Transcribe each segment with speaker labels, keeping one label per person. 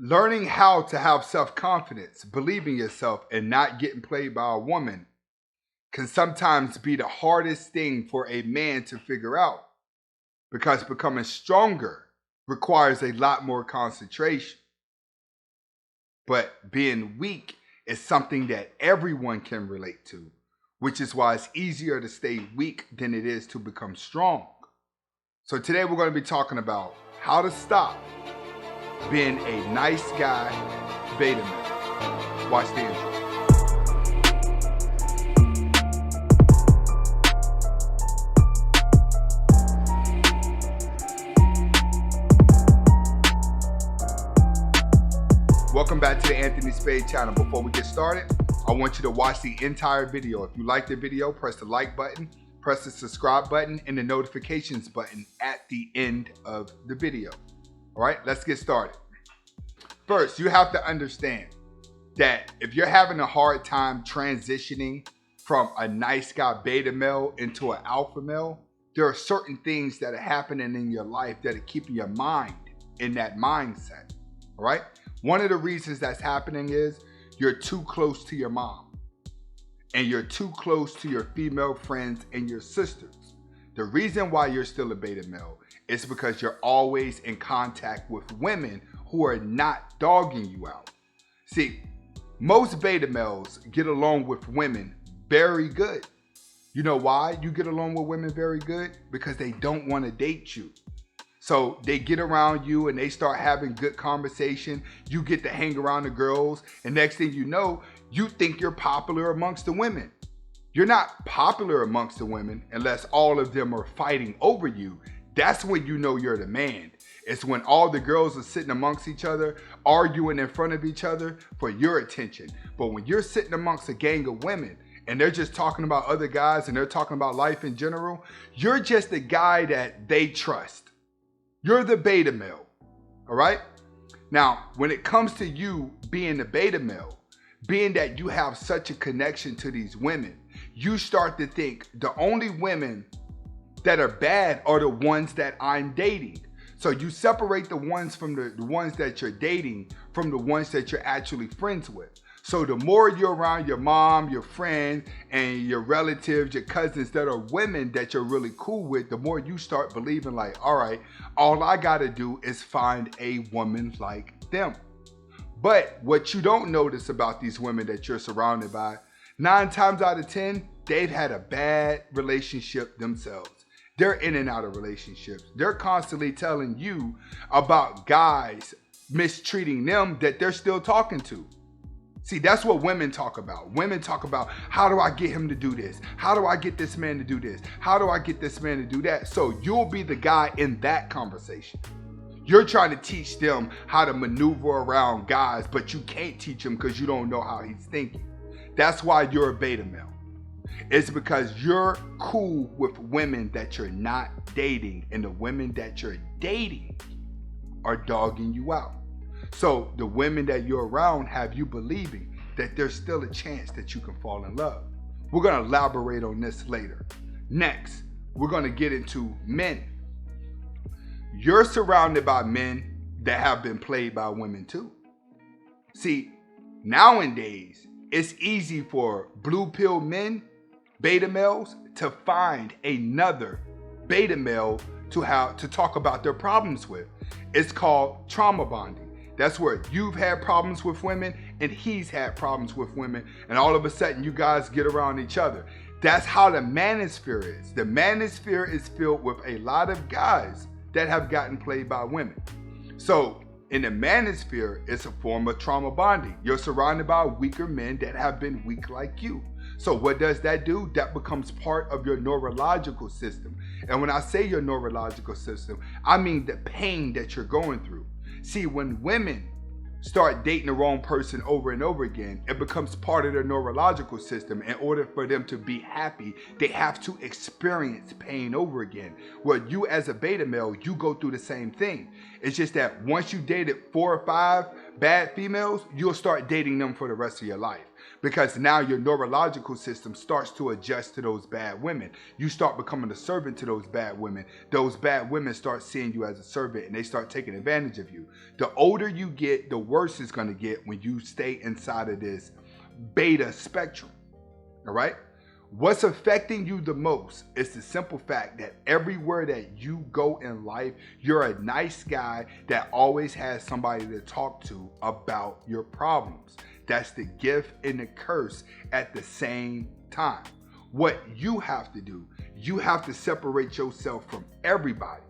Speaker 1: Learning how to have self-confidence, believing yourself, and not getting played by a woman can sometimes be the hardest thing for a man to figure out because becoming stronger requires a lot more concentration. But being weak is something that everyone can relate to, which is why it's easier to stay weak than it is to become strong. So today we're going to be talking about how to stop being a nice guy beta male. Watch the intro. Welcome back to the Anthony Spade channel. Before we get started, I want you to watch the entire video. If you like the video, press the like button, press the subscribe button, and the notifications button at the end of the video. All right, let's get started. First, you have to understand that if you're having a hard time transitioning from a nice guy beta male into an alpha male, there are certain things that are happening in your life that are keeping your mind in that mindset. All right. One of the reasons that's happening is you're too close to your mom and you're too close to your female friends and your sisters. The reason why you're still a beta male is because you're always in contact with women who are not dogging you out. See, most beta males get along with women very good. You know why you get along with women very good? Because they don't want to date you. So they get around you and they start having good conversation. You get to hang around the girls, and next thing you know, you think you're popular amongst the women. You're not popular amongst the women unless all of them are fighting over you. That's when you know you're the man. It's when all the girls are sitting amongst each other, arguing in front of each other for your attention. But when you're sitting amongst a gang of women and they're just talking about other guys and they're talking about life in general, you're just the guy that they trust. You're the beta male, all right? Now, when it comes to you being the beta male, being that you have such a connection to these women, you start to think the only women that are bad are the ones that I'm dating. So you separate the ones from the ones that you're dating from the ones that you're actually friends with. So the more you're around your mom, your friends, and your relatives, your cousins that are women that you're really cool with, the more you start believing like, all right, all I gotta do is find a woman like them. But what you don't notice about these women that you're surrounded by, 9 times out of 10, they've had a bad relationship themselves. They're in and out of relationships. They're constantly telling you about guys mistreating them that they're still talking to. See, that's what women talk about. Women talk about, how do I get him to do this? How do I get this man to do this? How do I get this man to do that? So you'll be the guy in that conversation. You're trying to teach them how to maneuver around guys, but you can't teach them because you don't know how he's thinking. That's why you're a beta male. It's because you're cool with women that you're not dating, and the women that you're dating are dogging you out. So the women that you're around have you believing that there's still a chance that you can fall in love. We're going to elaborate on this later. Next, we're going to get into men. You're surrounded by men that have been played by women too. See, nowadays, it's easy for blue pill men, beta males, to find another beta male to talk about their problems with. It's called trauma bonding. That's where you've had problems with women and he's had problems with women, and all of a sudden you guys get around each other. That's how the manosphere is. The manosphere is filled with a lot of guys that have gotten played by women. So in the manosphere, it's a form of trauma bonding. You're surrounded by weaker men that have been weak like you. So what does that do? That becomes part of your neurological system. And when I say your neurological system, I mean the pain that you're going through. See, when women start dating the wrong person over and over again, it becomes part of their neurological system. In order for them to be happy, they have to experience pain over again. Well, you as a beta male, you go through the same thing. It's just that once you dated 4 or 5 bad females, you'll start dating them for the rest of your life. Because now your neurological system starts to adjust to those bad women. You start becoming a servant to those bad women. Those bad women start seeing you as a servant and they start taking advantage of you. The older you get, the worse it's going to get when you stay inside of this beta spectrum. All right? What's affecting you the most is the simple fact that everywhere that you go in life, you're a nice guy that always has somebody to talk to about your problems. That's the gift and the curse at the same time. What you have to do, you have to separate yourself from everybody,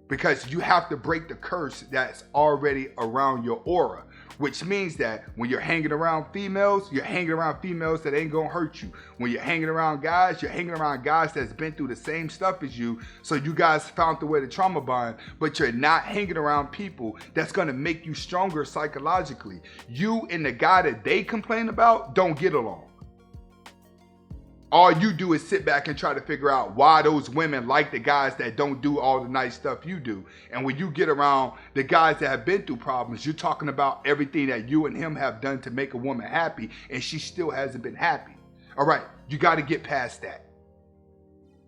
Speaker 1: because you have to break the curse that's already around your aura, which means that when you're hanging around females, you're hanging around females that ain't gonna hurt you. When you're hanging around guys, you're hanging around guys that's been through the same stuff as you, so you guys found the way to trauma bond, but you're not hanging around people that's gonna make you stronger psychologically. You and the guy that they complain about don't get along. All you do is sit back and try to figure out why those women like the guys that don't do all the nice stuff you do. And when you get around the guys that have been through problems, you're talking about everything that you and him have done to make a woman happy, and she still hasn't been happy. All right, you got to get past that.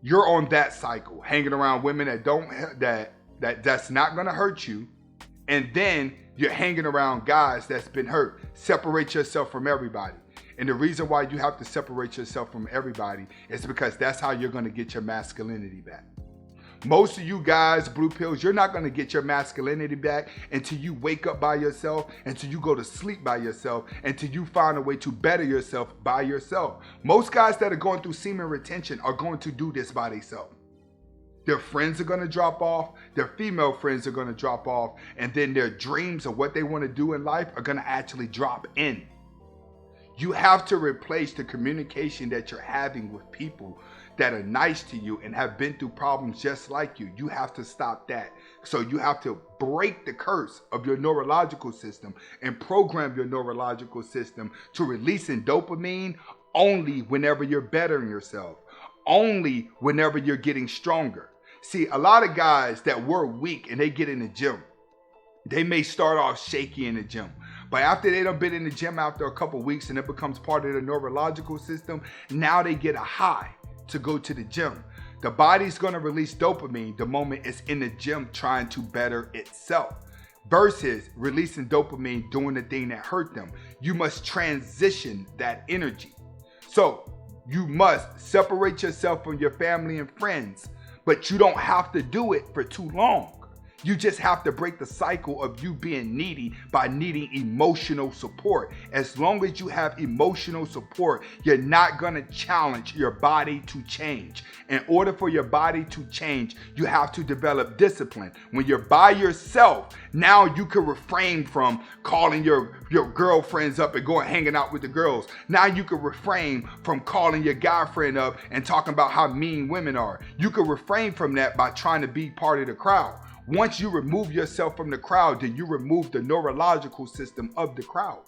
Speaker 1: You're on that cycle, hanging around women that's not going to hurt you, and then you're hanging around guys that's been hurt. Separate yourself from everybody. And the reason why you have to separate yourself from everybody is because that's how you're going to get your masculinity back. Most of you guys, blue pills, you're not going to get your masculinity back until you wake up by yourself, until you go to sleep by yourself, until you find a way to better yourself by yourself. Most guys that are going through semen retention are going to do this by themselves. Their friends are going to drop off, their female friends are going to drop off, and then their dreams of what they want to do in life are going to actually drop in. You have to replace the communication that you're having with people that are nice to you and have been through problems just like you. You have to stop that. So you have to break the curse of your neurological system and program your neurological system to releasing dopamine only whenever you're bettering yourself, only whenever you're getting stronger. See, a lot of guys that were weak and they get in the gym, they may start off shaky in the gym. But after they done been in the gym after a couple weeks and it becomes part of the neurological system, now they get a high to go to the gym. The body's gonna release dopamine the moment it's in the gym trying to better itself, versus releasing dopamine doing the thing that hurt them. You must transition that energy. So you must separate yourself from your family and friends, but you don't have to do it for too long. You just have to break the cycle of you being needy by needing emotional support. As long as you have emotional support, you're not going to challenge your body to change. In order for your body to change, you have to develop discipline. When you're by yourself, now you can refrain from calling your girlfriends up and going hanging out with the girls. Now you can refrain from calling your guy friend up and talking about how mean women are. You can refrain from that by trying to be part of the crowd. Once you remove yourself from the crowd, then you remove the neurological system of the crowd.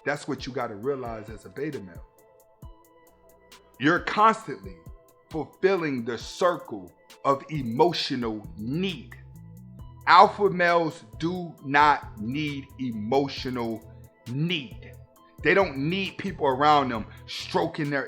Speaker 1: That's what you got to realize as a beta male. You're constantly fulfilling the circle of emotional need. Alpha males do not need emotional need. They don't need people around them stroking they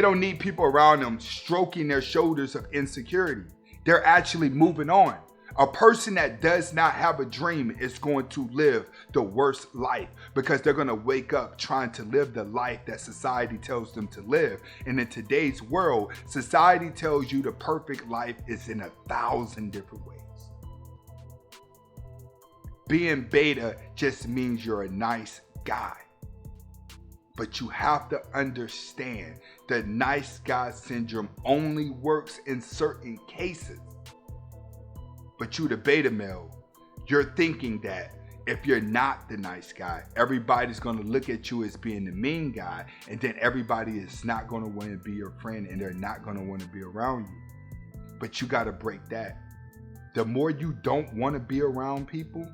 Speaker 1: don't need people around them stroking their shoulders of insecurity. They're actually moving on. A person that does not have a dream is going to live the worst life, because they're going to wake up trying to live the life that society tells them to live. And in today's world, society tells you the perfect life is in 1,000 different ways. Being beta just means you're a nice guy. But you have to understand the nice guy syndrome only works in certain cases. But you, the beta male, you're thinking that if you're not the nice guy, everybody's going to look at you as being the mean guy, and then everybody is not going to want to be your friend and they're not going to want to be around you. But you got to break that. The more you don't want to be around people,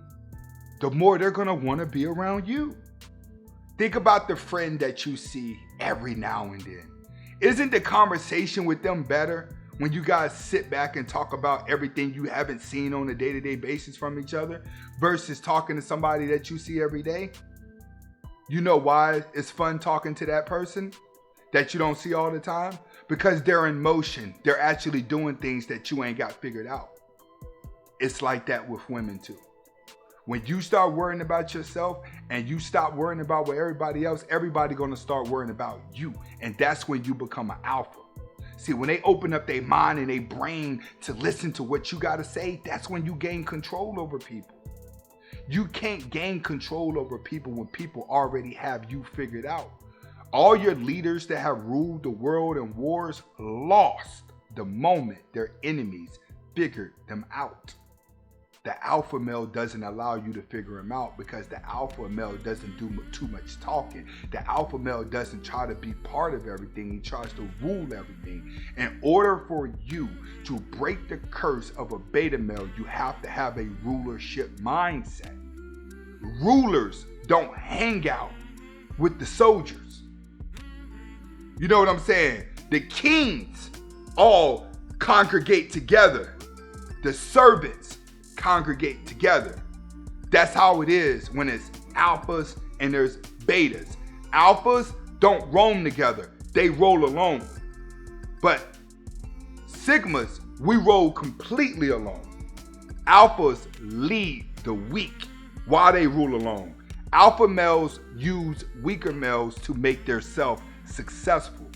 Speaker 1: the more they're going to want to be around you. Think about the friend that you see every now and then. Isn't the conversation with them better when you guys sit back and talk about everything you haven't seen on a day-to-day basis from each other versus talking to somebody that you see every day? You know why it's fun talking to that person that you don't see all the time? Because they're in motion. They're actually doing things that you ain't got figured out. It's like that with women too. When you start worrying about yourself and you stop worrying about what everybody gonna start worrying about you. And that's when you become an alpha. See, when they open up their mind and their brain to listen to what you gotta say, that's when you gain control over people. You can't gain control over people when people already have you figured out. All your leaders that have ruled the world in wars lost the moment their enemies figured them out. The alpha male doesn't allow you to figure him out because the alpha male doesn't do too much talking. The alpha male doesn't try to be part of everything. He tries to rule everything. In order for you to break the curse of a beta male, you have to have a rulership mindset. Rulers don't hang out with the soldiers. You know what I'm saying? The kings all congregate together. The servants congregate together. That's how it is when it's alphas and there's betas. Alphas don't roam together. They roll alone. But sigmas, we roll completely alone. Alphas lead the weak while they rule alone. Alpha males use weaker males to make themselves successful.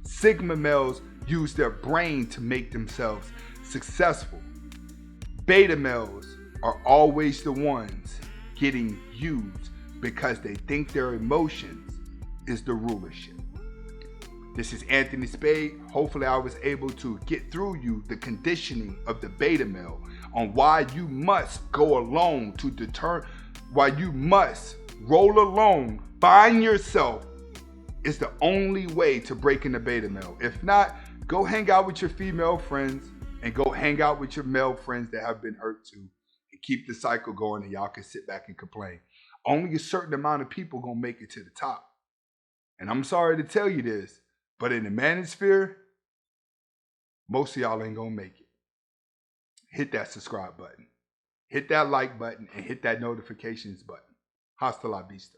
Speaker 1: Sigma males use their brain to make themselves successful. Beta males are always the ones getting used because they think their emotions is the rulership. This is Anthony Spade. Hopefully I was able to get through you the conditioning of the beta male on why you must go alone to deter, why you must roll alone, find yourself is the only way to break in the beta male. If not, go hang out with your female friends and go hang out with your male friends that have been hurt too, and keep the cycle going, and y'all can sit back and complain. Only a certain amount of people gonna make it to the top. And I'm sorry to tell you this, but in the manosphere, most of y'all ain't gonna make it. Hit that subscribe button, hit that like button, and hit that notifications button. Hasta la vista.